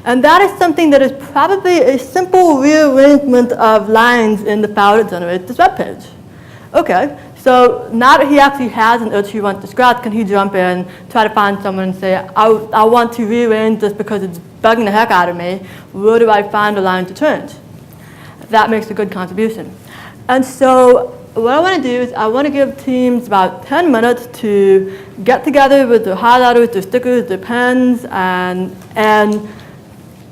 And that is something that is probably a simple rearrangement of lines in the file that generates this web page. Okay, so now that he actually has an urge he wants to scratch, can he jump in, try to find someone and say, I want to rearrange this because it's bugging the heck out of me. Where do I find a line to change? That makes a good contribution. And so what I want to do is I want to give teams about 10 minutes to get together with their highlighters, their stickers, their pens, and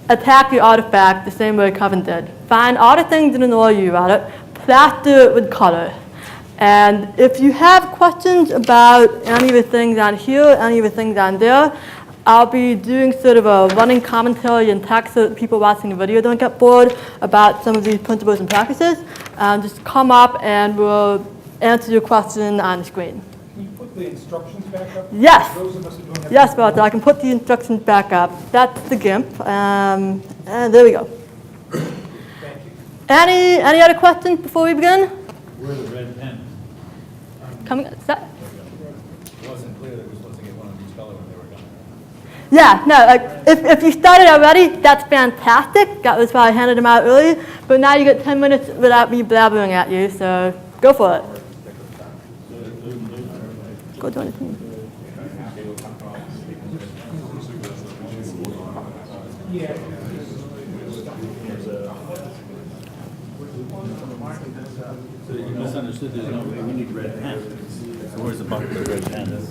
attack the artifact the same way Kevin did. Find all the things that annoy you about it, plaster it with color. And if you have questions about any of the things on here, any of the things on there, I'll be doing sort of a running commentary in text so that people watching the video don't get bored about some of these principles and practices. Just come up and we'll answer your question on the screen. Can you put the instructions back up? Yes. Those of us who don't have Yes, Walter, I can put the instructions back up. That's the GIMP. And there we go. Thank you. Any other questions before we begin? Where are the red pens? Coming, It wasn't clear that we're supposed to get one of each color when they were done. yeah, no, like if you started already, that's fantastic. That was why I handed them out early. But now you get 10 minutes without me blabbering at you, so go for it. Go join the team. So you misunderstood, we need red pens. So where's the box of red pens?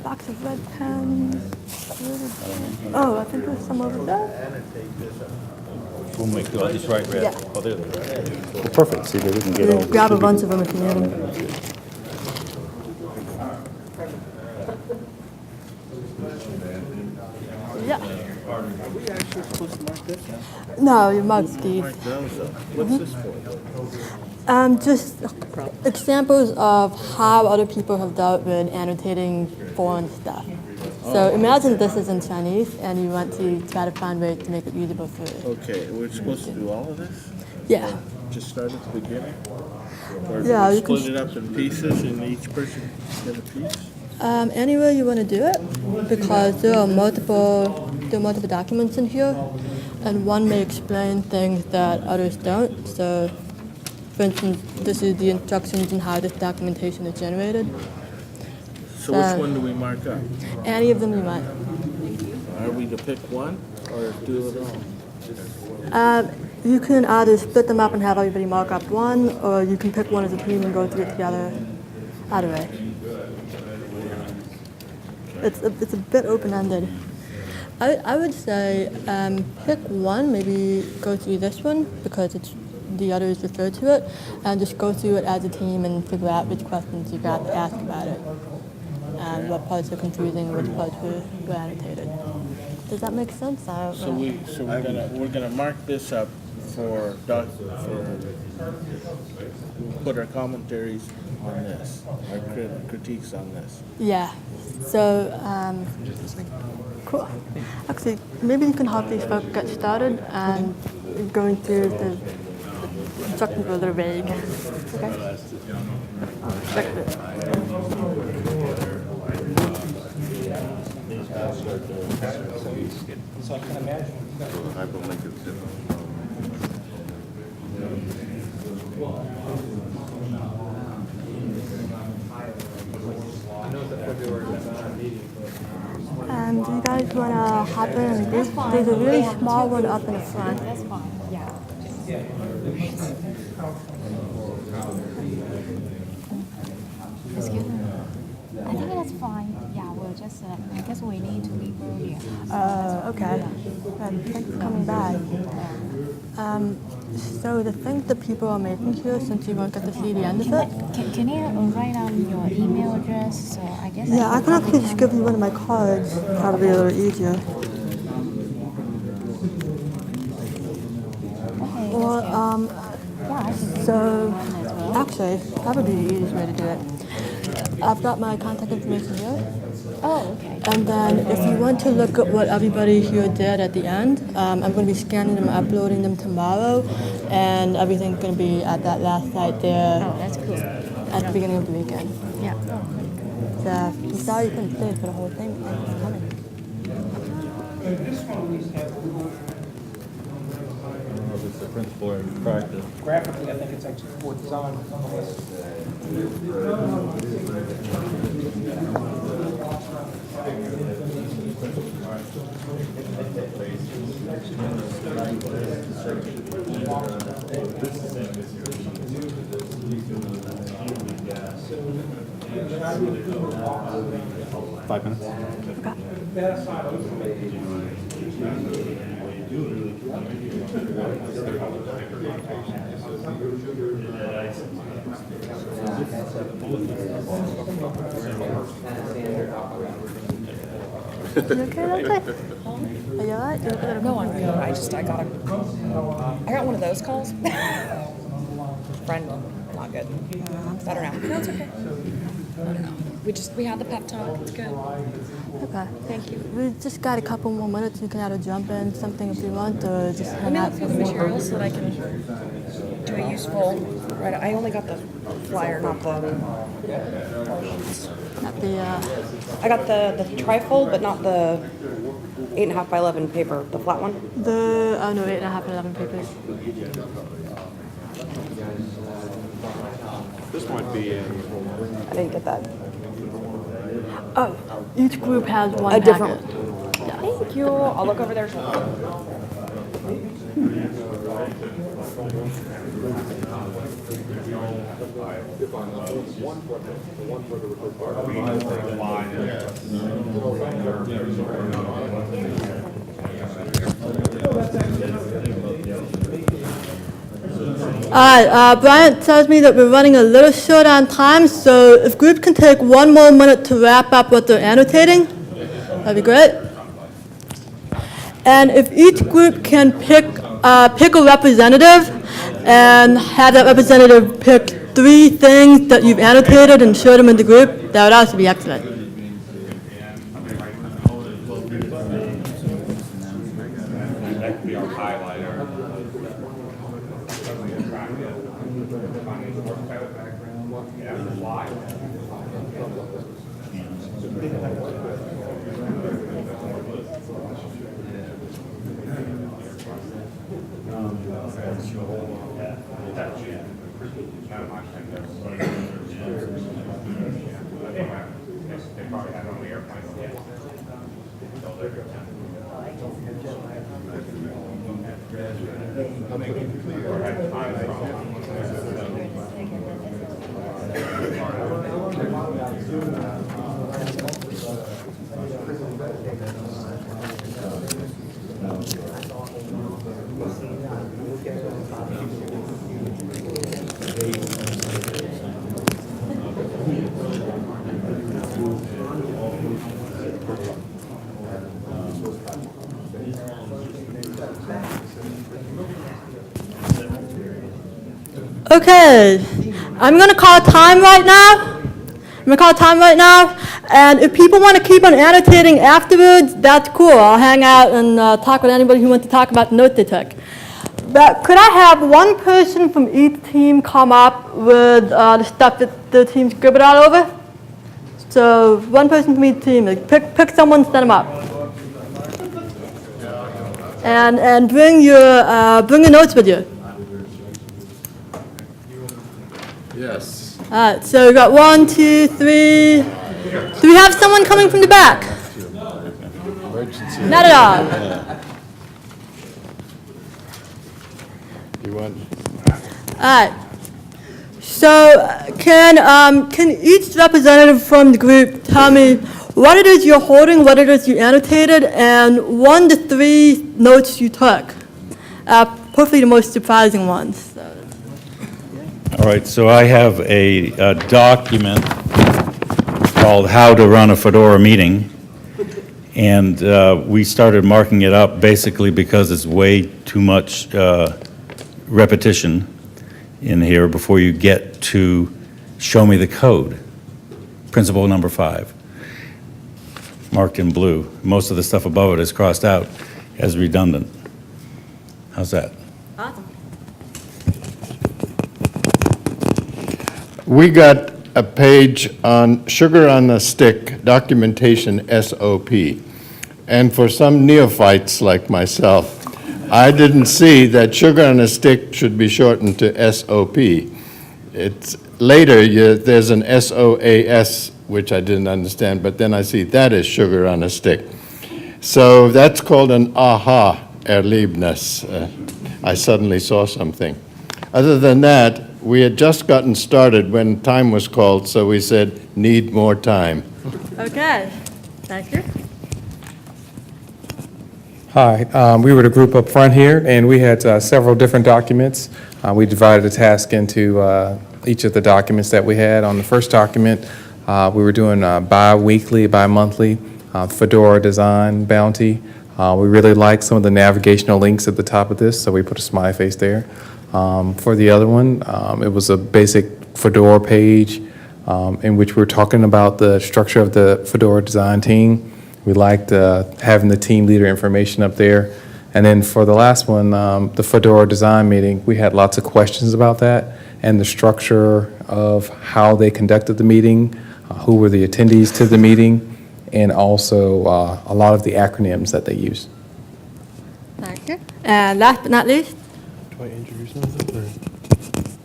Box of red pens. Oh, I think there's some over there. We'll make, I'll just write red. Yeah. Oh, there's the red. Well, perfect. See, then we can get all Grab a bunch of them if you need them. Yeah. Are we actually supposed to mark this? No, you marked Steve. What's this for? Just examples of how other people have dealt with annotating foreign stuff. So imagine this is in Chinese and you want to try to find ways to make it usable for you. Okay, we're supposed to do all of this? Yeah. Just start at the beginning? Or Yeah, you split can- it up in pieces and each person get a piece? Anywhere you want to do it, because there are multiple documents in here, and one may explain things that others don't. So, for instance, this is the instructions on how this documentation is generated. So which one do we mark up? Any of them you want. Are we to pick one or do it all? You can either split them up and have everybody mark up one, or you can pick one as a team and go through it together. Either way. It's a bit open-ended. I would say pick one, maybe go through this one because it's the others refer to it, and just go through it as a team and figure out which questions you got to ask about it, and what parts are confusing and which parts were annotated. Does that make sense? So we're gonna mark this up for put our commentaries on this, our critiques on this. Yeah. So, cool. Actually, maybe you can help these folks get started and going through the instructions were a little vague. Okay. Check it. So I can imagine. I will make it different. Do you guys want to hop in and group? There's a really small one up in the front. That's fine, yeah. Excuse me. I think that's fine. Yeah, we'll just, I guess we need to leave earlier. Okay. Thanks for coming by. So the things that people are making here, since you won't get to see the end of it. Can you write down your email address? So I guess Yeah, I can actually just give you one of my cards. Probably a little easier. Okay, Or, yeah, I can do so, one as well. actually, that would be the easiest way to do it. I've got my contact information here. Oh, okay. And then if you want to look at what everybody here did at the end, I'm going to be scanning them, uploading them tomorrow, and everything's going to be at that last site there Oh, that's cool. at the beginning of the weekend. Yeah. So I'm sorry you couldn't stay for the whole thing. Thanks for coming. This one at least has, It's the principle or practice. graphically, I think it's actually for design on the list. Five minutes. You okay, okay? Are you all right? You look a little- No, I'm good. I got one of those calls. Friend, not good. Better now. No, it's okay. I don't know. We had the pep talk. It's good. Okay. Thank you. We just got a couple more minutes. You can either jump in something if you want, or just Let hang me out look for through the more. materials so that I can do a useful. Right. I only got the flyer, not the. At the, I got the trifold, but not the 8.5 by 11 paper, the flat one. oh no, 8.5 and 11 papers. This might be in. I didn't get that. Oh, each group has one A different packet. Yeah. Thank you. I'll look over there. Bryant tells me that we're running a little short on time, so if groups can take 1 more minute to wrap up what they're annotating, that'd be great. And if each group can pick a representative and have that representative pick 3 things that you've annotated and show them in the group, that would also be excellent. That could be our highlighter. They probably had on the airplane. Okay, I'm gonna call time right now. And if people want to keep on annotating afterwards, that's cool. I'll hang out and talk with anybody who wants to talk about the notes they took. But could I have one person from each team come up with the stuff that the team scribbled all over? So one person from each team, like pick someone, send them up. And bring your notes with you. Yes. All right, so we got 1, 2, 3. Do we have someone coming from the back? Emergency. Not at all. You want? All right. So can each representative from the group tell me what it is you're holding, what it is you annotated, and 1 to 3 notes you took? Hopefully the most surprising ones. All right, so I have a document called How to Run a Fedora Meeting, and we started marking it up basically because it's way too much repetition in here before you get to show me the code. Principle number 5, marked in blue. Most of the stuff above it is crossed out as redundant. How's that? Awesome. We got a page on sugar on the stick documentation SOP. And for some neophytes like myself, I didn't see that sugar on a stick should be shortened to SOP. It's later, there's an SOAS, which I didn't understand, but then I see that is sugar on a stick. So that's called an aha Erlebnis. I suddenly saw something. Other than that, we had just gotten started when time was called, so we said, need more time. Okay, thank you. Hi, we were the group up front here, and we had several different documents. We divided the task into each of the documents that we had. On the first document, we were doing bi-weekly, bi-monthly Fedora design bounty. We really liked some of the navigational links at the top of this, so we put a smiley face there. For the other one, it was a basic Fedora page in which we were talking about the structure of the Fedora design team. We liked having the team leader information up there. And then for the last one, the Fedora design meeting, we had lots of questions about that and the structure of how they conducted the meeting, who were the attendees to the meeting, and also a lot of the acronyms that they used. Thank you. And last but not least, Do I introduce myself?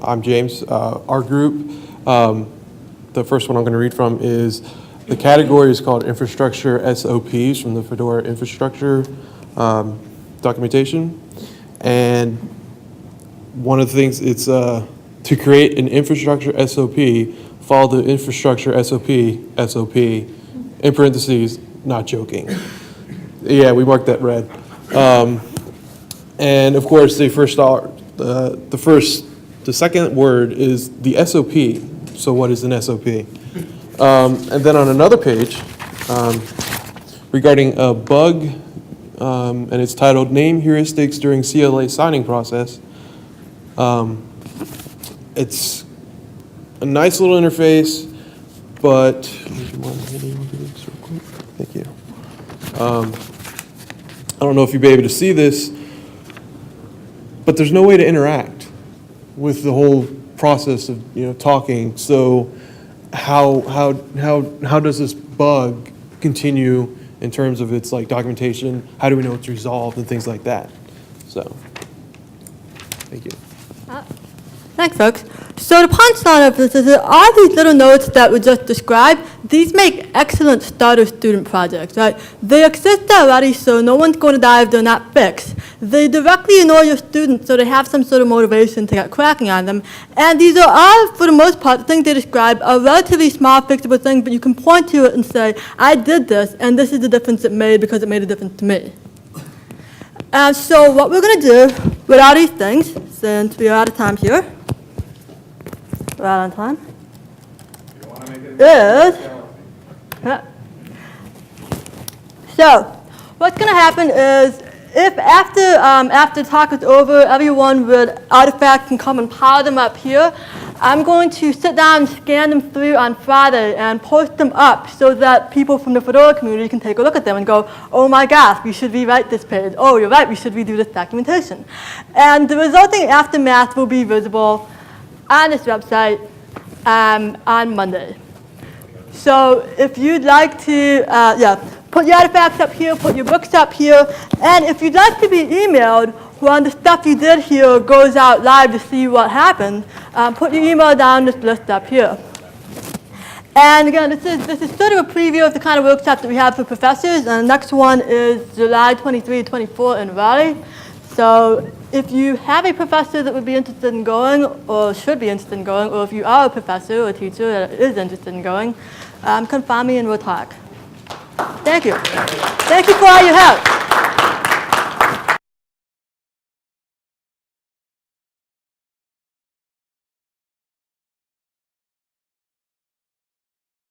I'm James. Our group, the first one I'm going to read from is, the category is called Infrastructure SOPs from the Fedora Infrastructure documentation. And one of the things, it's to create an infrastructure SOP, follow the infrastructure SOP, in parentheses, not joking. Yeah, we marked that red. And of course, they first start, the second word is the SOP. So what is an SOP? And then on another page, regarding a bug, and it's titled Name Heuristics During CLA Signing Process. It's a nice little interface, but, thank you. I don't know if you'll be able to see this, but there's no way to interact with the whole process of talking. So how does this bug continue in terms of its documentation? How do we know it's resolved and things like that? So, thank you. thanks, folks. So the punchline of this is that all these little notes that we just described, these make excellent starter student projects, right? They exist already, so no one's going to die if they're not fixed. They directly annoy your students, so they have some sort of motivation to get cracking on them. And these are all, for the most part, the things they describe are relatively small, fixable things, but you can point to it and say, I did this, and this is the difference it made because it made a difference to me. And so what we're going to do with all these things, since we are out of time here, we're out on time, is, so what's going to happen is if after the talk is over, everyone with artifacts can come and pile them up here, I'm going to sit down and scan them through on Friday and post them up so that people from the Fedora community can take a look at them and go, oh my gosh, we should rewrite this page. Oh, you're right, we should redo this documentation. And the resulting aftermath will be visible on this website on Monday. So if you'd like to, put your artifacts up here, put your books up here, and if you'd like to be emailed when the stuff you did here goes out live to see what happened, put your email down this list up here. And again, this is sort of a preview of the kind of workshop that we have for professors, and the next one is July 23 to 24 in Raleigh. So if you have a professor that would be interested in going, or should be interested in going, or if you are a professor or a teacher that is interested in going, come find me and we'll talk. Thank you. Thank you for all your help.